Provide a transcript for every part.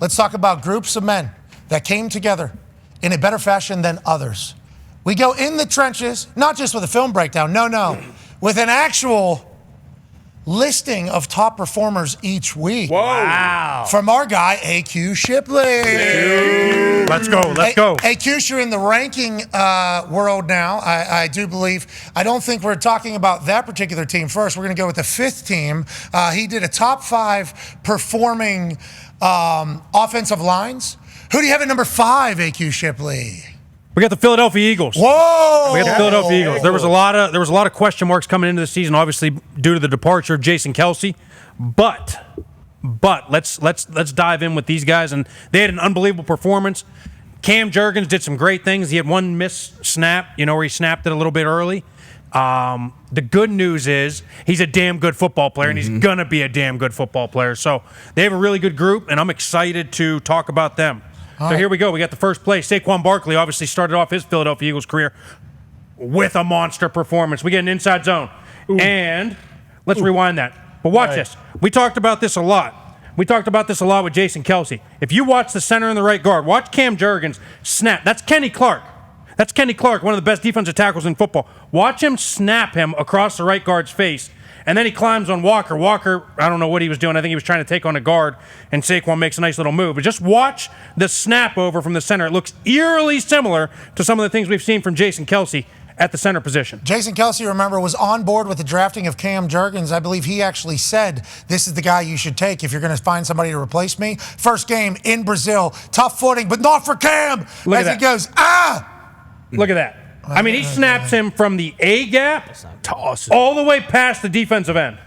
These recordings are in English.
Let's talk about groups of men that came together in a better fashion than others. We go in the trenches, not just with a film breakdown, no, with an actual listing of top performers each week. Whoa. Wow. From our guy, AQ Shipley. Let's go. AQ, you're in the ranking world now, I do believe. I don't think we're talking about that particular team first. We're going to go with the fifth team. He did a top 5 performing offensive lines. Who do you have at number 5, AQ Shipley? We got the Philadelphia Eagles. Whoa! We got the Philadelphia Eagles. There was a lot of question marks coming into the season, obviously due to the departure of Jason Kelce. But let's dive in with these guys, and they had an unbelievable performance. Cam Jurgens did some great things. He had one missed snap, where he snapped it a little bit early. The good news is he's a damn good football player, and he's gonna be a damn good football player. So they have a really good group, and I'm excited to talk about them. So here we go. We got the first place. Saquon Barkley obviously started off his Philadelphia Eagles career with a monster performance. We get an inside zone. And let's rewind that. But watch this. We talked about this a lot. We talked about this a lot with Jason Kelce. If you watch the center and the right guard, watch Cam Jurgens snap. That's Kenny Clark. That's Kenny Clark, one of the best defensive tackles in football. Watch him snap him across the right guard's face. And then he climbs on Walker. Walker, I don't know what he was doing. I think he was trying to take on a guard, and Saquon makes a nice little move. But just watch the snap over from the center. It looks eerily similar to some of the things we've seen from Jason Kelce at the center position. Jason Kelce, remember, was on board with the drafting of Cam Jurgens. I believe he actually said, this is the guy you should take if you're going to find somebody to replace me. First game in Brazil, tough footing, but not for Cam. As he goes, Look at that. I mean, he snaps him from the A gap all the way past the defensive end.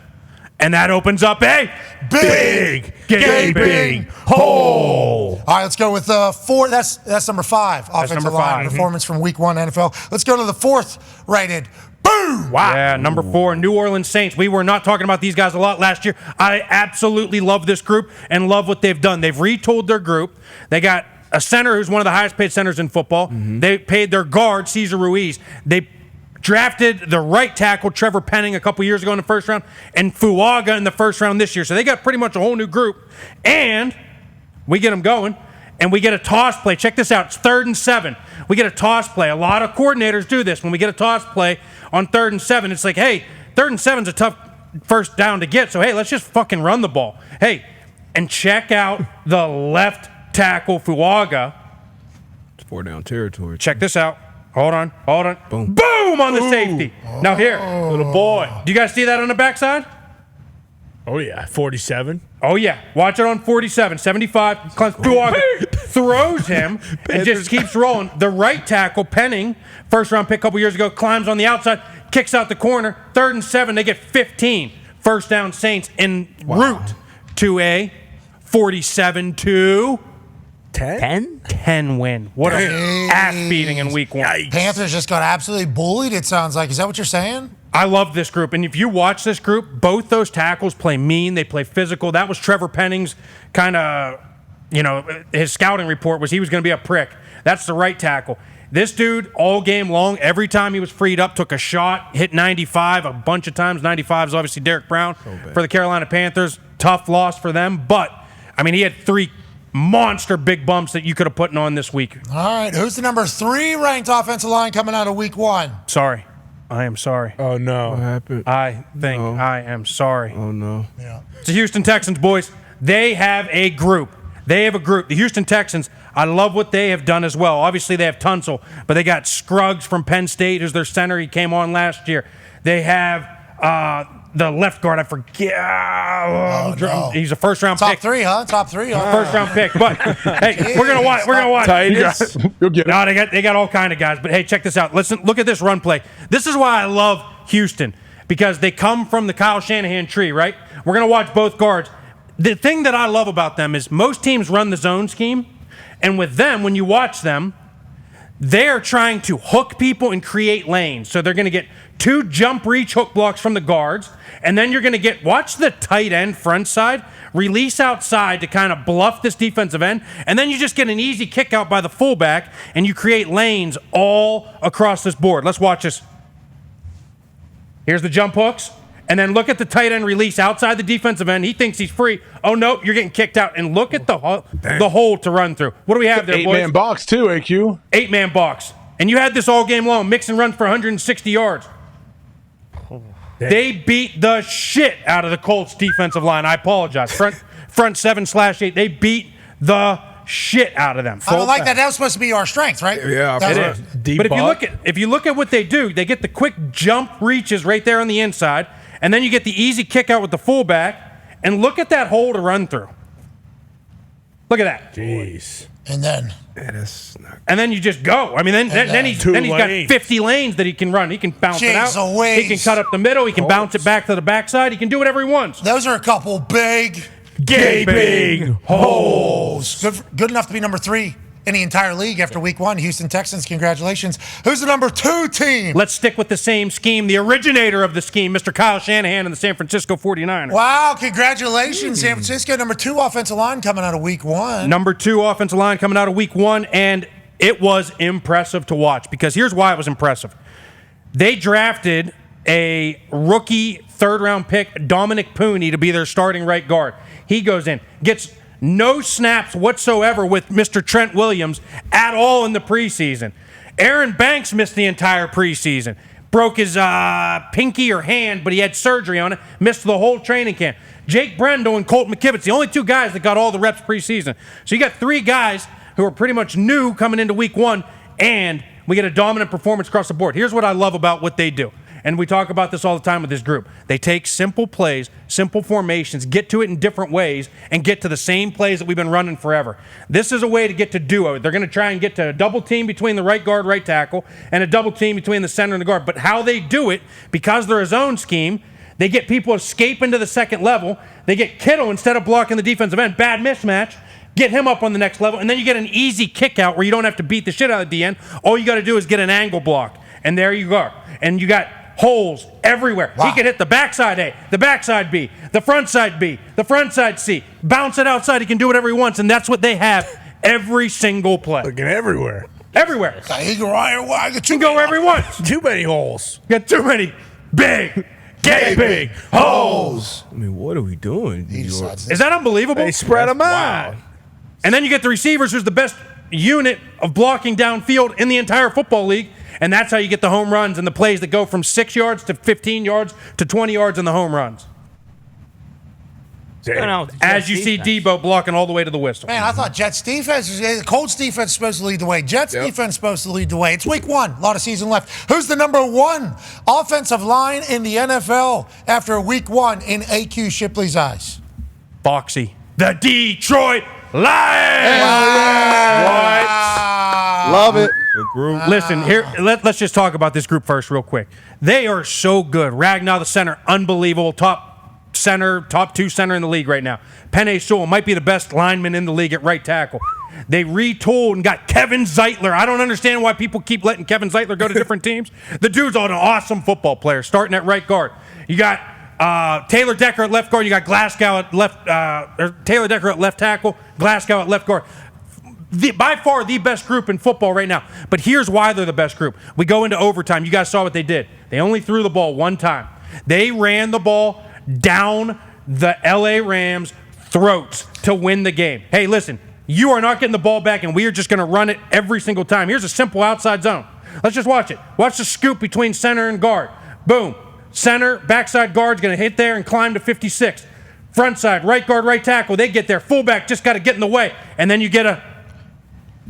And that opens up a big gaping hole. All right, let's go with 4. That's number 5. Offensive line performance from week 1 NFL. Let's go to the 4th rated. Boom! Wow. Yeah, number 4, New Orleans Saints. We were not talking about these guys a lot last year. I absolutely love this group and love what they've done. They've retooled their group. They got a center who's one of the highest paid centers in football. They paid their guard, Cesar Ruiz. They drafted the right tackle, Trevor Penning, a couple years ago in the first round, and Fuaga in the first round this year. So they got pretty much a whole new group. And we get them going, and we get a toss play. Check this out. It's 3rd and 7. We get a toss play. A lot of coordinators do this. When we get a toss play on 3rd and 7, it's like, hey, 3rd and 7's a tough first down to get. So, hey, let's just fucking run the ball. Hey, and check out the left tackle, Fuaga. It's 4-down territory. Check this out. Hold on. Boom on the safety. Now here, little boy. Do you guys see that on the backside? Oh, yeah. 47. Oh, yeah. Watch it on 47. 75. Fuaga throws him and just keeps rolling. The right tackle, Penning, first-round pick a couple years ago, climbs on the outside, kicks out the corner. 3rd and 7. They get 15. First down Saints en route to a 47-10 win. What an ass beating in week 1. Panthers just got absolutely bullied, it sounds like. Is that what you're saying? I love this group. And if you watch this group, both those tackles play mean. They play physical. That was Trevor Penning's kind of, his scouting report was he was going to be a prick. That's the right tackle. This dude, all game long, every time he was freed up, took a shot, hit 95 a bunch of times. 95 is obviously Derek Brown for the Carolina Panthers. Tough loss for them. But, I mean, he had 3 monster big bumps that you could have put on this week. All right, who's the number 3 ranked offensive line coming out of week 1? Sorry. I am sorry. Oh, no. What happened? I think I am sorry. Oh, no. Yeah. It's the Houston Texans, boys. They have a group. The Houston Texans, I love what they have done as well. Obviously, they have Tunsil, but they got Scruggs from Penn State, who's their center. He came on last year. They have the left guard, I forget. No. He's a first-round pick. Top 3, huh? First-round pick. But, hey, we're going to watch. Titus. You'll get it. No, they got all kind of guys. But, hey, check this out. Listen, look at this run play. This is why I love Houston, because they come from the Kyle Shanahan tree, right? We're going to watch both guards. The thing that I love about them is most teams run the zone scheme, and with them, when you watch them, they're trying to hook people and create lanes. So they're going to get 2 jump reach hook blocks from the guards, and then you're going to watch the tight end front side, release outside to kind of bluff this defensive end, and then you just get an easy kick out by the fullback, and you create lanes all across this board. Let's watch this. Here's the jump hooks. And then look at the tight end release outside the defensive end. He thinks he's free. Oh, no, you're getting kicked out. And look at the hole to run through. What do we have there, boys? 8-man box, too, AQ. 8-man box. And you had this all game long. Mixon runs for 160 yards. They beat the shit out of the Colts defensive line. I apologize. Front 7/8. They beat the shit out of them. I don't like that. That was supposed to be our strength, right? Yeah, That's It right. is. But if you look at what they do, they get the quick jump reaches right there on the inside, and then you get the easy kick out with the fullback, and look at that hole to run through. Look at that. Jeez. And then And then you just go. I mean, then he's got 50 lanes that he can run. He can bounce it out. He can cut up the middle. He can bounce it back to the backside. He can do whatever he wants. those are a couple big Gaping holes. Good enough to be number 3 in the entire league after week 1. Houston Texans, congratulations. Who's the number 2 team? Let's stick with the same scheme. The originator of the scheme, Mr. Kyle Shanahan and the San Francisco 49ers. Wow, congratulations, San Francisco. Number 2 offensive line coming out of week 1. Number 2 offensive line coming out of week 1, and it was impressive to watch because here's why it was impressive. They drafted a rookie third-round pick, Dominic Pooney, to be their starting right guard. He goes in, gets no snaps whatsoever with Mr. Trent Williams at all in the preseason. Aaron Banks missed the entire preseason. Broke his pinky or hand, but he had surgery on it. Missed the whole training camp. Jake Brendel and Colt McKivitz, the only 2 guys that got all the reps preseason. So you got 3 guys who are pretty much new coming into week 1, and we get a dominant performance across the board. Here's what I love about what they do. And we talk about this all the time with this group. They take simple plays, simple formations, get to it in different ways, and get to the same plays that we've been running forever. This is a way to get to duo. They're going to try and get to a double team between the right guard, right tackle, and a double team between the center and the guard. But how they do it, because they're a zone scheme, they get people escape into the second level. They get Kittle, instead of blocking the defensive end, bad mismatch, get him up on the next level, and then you get an easy kick out where you don't have to beat the shit out of the DN. All you got to do is get an angle block, and there you go. And you got holes everywhere. Wow. He can hit the backside A, the backside B, the front side B, the front side C, bounce it outside. He can do whatever he wants, and that's what they have every single play. Looking everywhere. Everywhere. He can go wherever he wants. Too many holes. You got too many big, gaping holes. I mean, what are we doing? Is that unbelievable? They spread them out. And then you get the receivers, who's the best unit of blocking downfield in the entire football league. And that's how you get the home runs and the plays that go from 6 yards to 15 yards to 20 yards in the home runs. As you see Debo blocking all the way to the whistle. Man, I thought Jets defense, the Colts defense is supposed to lead the way. Jets defense is supposed to lead the way. It's week 1, a lot of season left. Who's the number 1 offensive line in the NFL after week 1 in AQ Shipley's eyes? Boxy. The Detroit Lions! Love it. Listen, here, let's just talk about this group first real quick. They are so good. Ragnar, the center, unbelievable. Top 2 center in the league right now. Penei Sewell might be the best lineman in the league at right tackle. They retooled and got Kevin Zeitler. I don't understand why people keep letting Kevin Zeitler go to different teams. The dude's an awesome football player, starting at right guard. You got Taylor Decker at left guard. You got Glasgow at left. Taylor Decker at left tackle. Glasgow at left guard. By far the best group in football right now. But here's why they're the best group. We go into overtime. You guys saw what they did. They only threw the ball 1 time. They ran the ball down the LA Rams' throats to win the game. Hey, listen, you are not getting the ball back, and we are just going to run it every single time. Here's a simple outside zone. Let's just watch it. Watch the scoop between center and guard. Boom. Center, backside guard's going to hit there and climb to 56. Front side, right guard, right tackle. They get there. Fullback just got to get in the way. And then you get a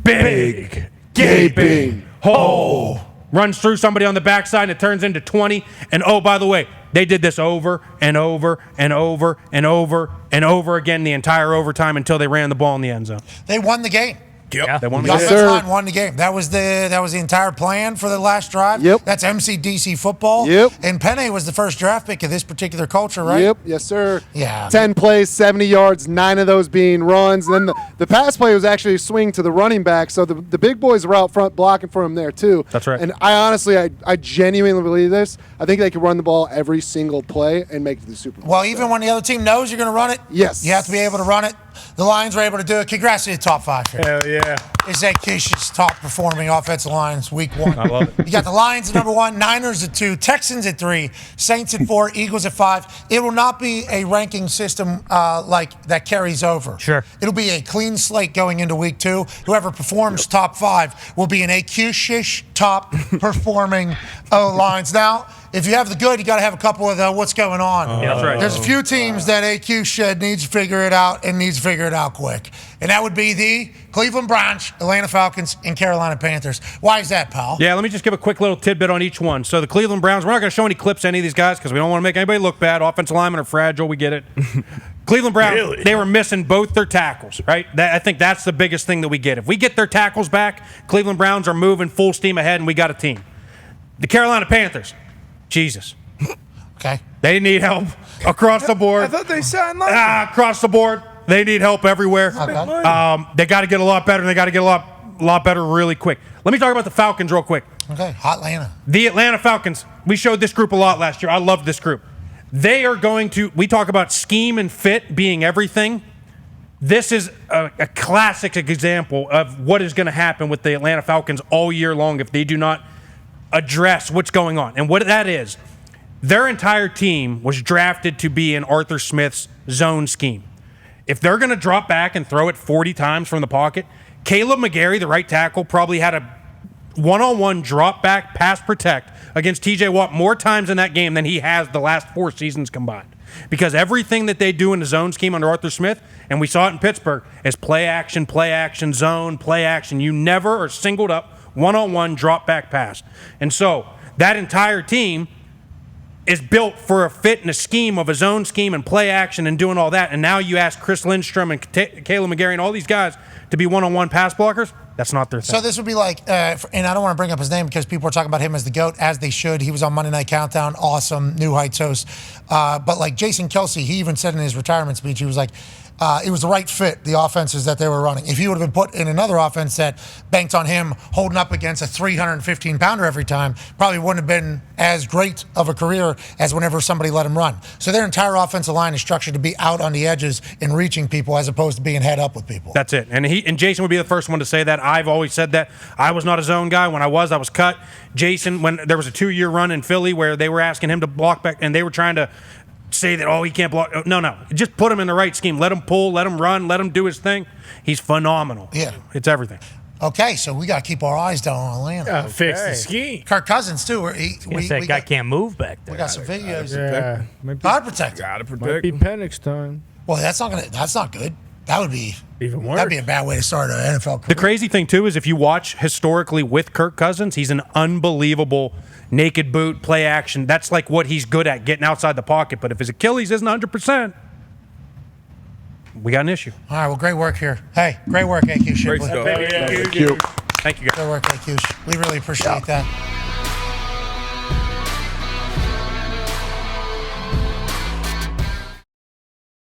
big gaping hole. Runs through somebody on the backside, and it turns into 20. And oh, by the way, they did this over and over and over and over and over again the entire overtime until they ran the ball in the end zone. They won the game. Yep. They won The the game. offensive line won the game. That was the entire plan for the last drive. Yep. That's MCDC football. Yep. And Penei was the first draft pick of this particular culture, right? Yep. Yes, sir. Yeah. 10 plays, 70 yards, 9 of those being runs. And then the pass play was actually a swing to the running back. So the big boys were out front blocking for him there, too. That's right. And I honestly, I genuinely believe this. I think they could run the ball every single play and make it to the Super Bowl. Well, even when the other team knows you're going to run it, Yes. you have to be able to run it. The Lions were able to do it. Congrats to the top 5 here. Hell yeah. Is that Keish's top performing offensive lines week 1. I love it. You got the Lions at number 1, Niners at 2, Texans at 3, Saints at 4, Eagles at 5. It will not be a ranking system like that carries over. Sure. It'll be a clean slate going into week 2. Whoever performs top 5 will be an AQ-shish top performing O-lines. Now, if you have the good, you got to have a couple of the what's going on. Yeah, that's right. There's a few teams that AQ Shed needs to figure it out and needs to figure it out quick. And that would be the Cleveland Browns, Atlanta Falcons, and Carolina Panthers. Why is that, pal? Yeah, let me just give a quick little tidbit on each one. So the Cleveland Browns, we're not going to show any clips of any of these guys because we don't want to make anybody look bad. Offensive linemen are fragile. We get it. Cleveland Browns, Really? They were missing both their tackles, right? I think that's the biggest thing that we get. If we get their tackles back, Cleveland Browns are moving full steam ahead, and we got a team. The Carolina Panthers, Jesus. Okay. They need help across the board. I thought they signed like Across the board, they need help everywhere. Okay. They got to get a lot better, and they got to get a lot better really quick. Let me talk about the Falcons real quick. Okay. Hot Atlanta. The Atlanta Falcons, we showed this group a lot last year. I love this group. They are going to, we talk about scheme and fit being everything. This is a classic example of what is going to happen with the Atlanta Falcons all year long if they do not address what's going on. And what that is, their entire team was drafted to be in Arthur Smith's zone scheme. If they're going to drop back and throw it 40 times from the pocket, Caleb McGarry, the right tackle, probably had a one-on-one drop back pass protect against TJ Watt more times in that game than he has the last 4 seasons combined. Because everything that they do in the zone scheme under Arthur Smith, and we saw it in Pittsburgh, is play action, zone, play action. You never are singled up one-on-one drop back pass. And so that entire team is built for a fit and a scheme of a zone scheme and play action and doing all that. And now you ask Chris Lindstrom and Caleb McGarry and all these guys to be one-on-one pass blockers. That's not their thing. So this would be like, and I don't want to bring up his name because people are talking about him as the GOAT, as they should. He was on Monday Night Countdown, awesome, New Heights host. But like Jason Kelsey, he even said in his retirement speech, he was like, it was the right fit, the offenses that they were running. If he would have been put in another offense that banked on him holding up against a 315-pounder every time, probably wouldn't have been as great of a career as whenever somebody let him run. So their entire offensive line is structured to be out on the edges and reaching people as opposed to being head up with people. That's it. And Jason would be the first one to say that. I've always said that. I was not a zone guy. When I was cut. Jason, when there was a 2-year run in Philly where they were asking him to block back, and they were trying to say that, he can't block. No. Just put him in the right scheme. Let him pull, let him run, let him do his thing. He's phenomenal. Yeah. It's everything. Okay, so we got to keep our eyes down on Atlanta. fix the scheme. Kirk Cousins, too. That guy can't move back there. We got some videos. Yeah. God protect him. Gotta Might protect be him. Penix time. Well, that's not good. That would be Even worse. That'd be a bad way to start an NFL career. The crazy thing, too, is if you watch historically with Kirk Cousins, he's an unbelievable naked boot, play action. That's like what he's good at, getting outside the pocket. But if his Achilles isn't 100%, we got an issue. All right, well, great work here. Hey, great work, AQ Great Shipley. stuff. Thank you. Thank you, guys. Good work, AQ. We really appreciate that.